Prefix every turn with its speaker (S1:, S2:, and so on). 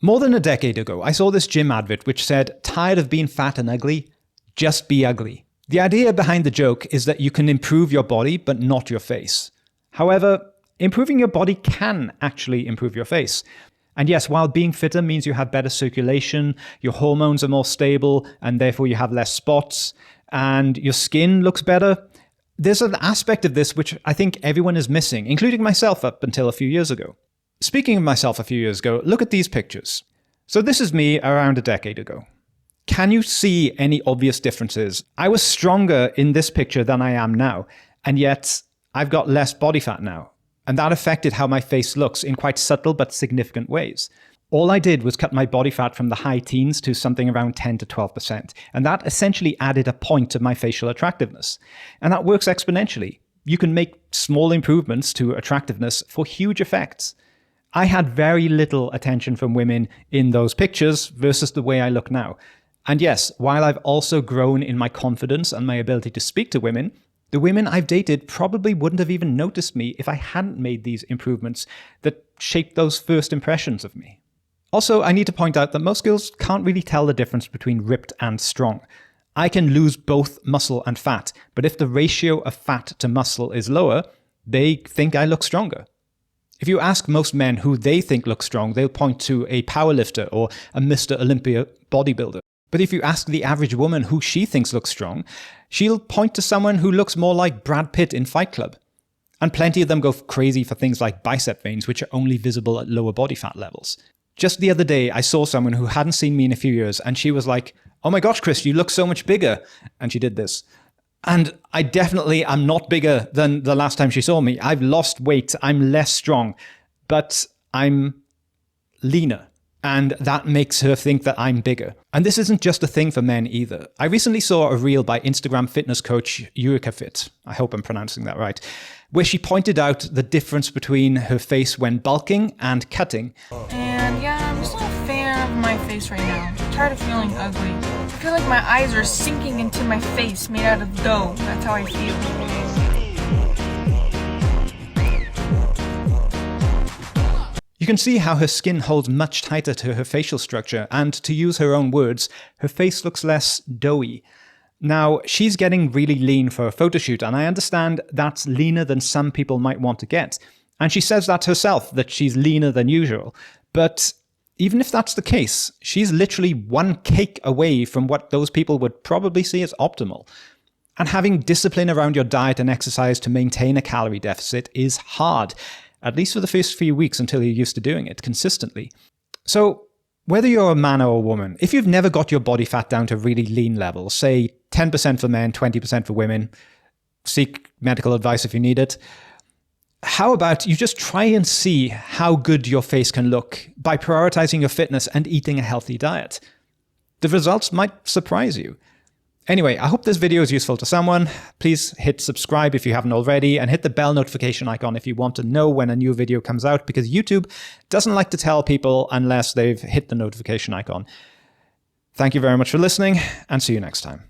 S1: More than a decade ago, I saw this gym advert which said, "Tired of being fat and ugly? Just be ugly." The idea behind the joke is that you can improve your body, but not your face. However, improving your body can actually improve your face. And yes, while being fitter means you have better circulation, your hormones are more stable, and therefore you have less spots, and your skin looks better, there's an aspect of this which I think everyone is missing, including myself up until a few years ago. Speaking of myself a few years ago, look at these pictures. So this is me around a decade ago. Can you see any obvious differences? I was stronger in this picture than I am now, and yet I've got less body fat now. And that affected how my face looks in quite subtle but significant ways. All I did was cut my body fat from the high teens to something around 10 to 12%. And that essentially added a point to my facial attractiveness. And that works exponentially. You can make small improvements to attractiveness for huge effects. I had very little attention from women in those pictures versus the way I look now. And yes, while I've also grown in my confidence and my ability to speak to women, the women I've dated probably wouldn't have even noticed me if I hadn't made these improvements that shaped those first impressions of me. Also, I need to point out that most girls can't really tell the difference between ripped and strong. I can lose both muscle and fat, but if the ratio of fat to muscle is lower, they think I look stronger. If you ask most men who they think looks strong, they'll point to a powerlifter or a Mr. Olympia bodybuilder. But if you ask the average woman who she thinks looks strong, she'll point to someone who looks more like Brad Pitt in Fight Club. And plenty of them go crazy for things like bicep veins, which are only visible at lower body fat levels. Just the other day, I saw someone who hadn't seen me in a few years, and she was like, "Oh my gosh, Chris, you look so much bigger." And she did this. And I definitely am not bigger than the last time she saw me. I've lost weight. I'm less strong, but I'm leaner. And that makes her think that I'm bigger. And this isn't just a thing for men either. I recently saw a reel by Instagram fitness coach Eureka Fit, I hope I'm pronouncing that right, where she pointed out the difference between her face when bulking and cutting.
S2: And yeah, I'm just not a fan of my face right now. I'm tired of feeling ugly. I feel like my eyes are sinking into my face made out of dough. That's how I feel.
S1: You can see how her skin holds much tighter to her facial structure, and to use her own words, her face looks less doughy. Now, she's getting really lean for a photo shoot, and I understand that's leaner than some people might want to get. And she says that herself, that she's leaner than usual. But even if that's the case, she's literally one cake away from what those people would probably see as optimal. And having discipline around your diet and exercise to maintain a calorie deficit is hard, at least for the first few weeks until you're used to doing it consistently. So whether you're a man or a woman, if you've never got your body fat down to really lean levels, say 10% for men, 20% for women, seek medical advice if you need it, how about you just try and see how good your face can look by prioritizing your fitness and eating a healthy diet? The results might surprise you. Anyway, I hope this video is useful to someone. Please hit subscribe if you haven't already, and hit the bell notification icon if you want to know when a new video comes out, because YouTube doesn't like to tell people unless they've hit the notification icon. Thank you very much for listening, and see you next time.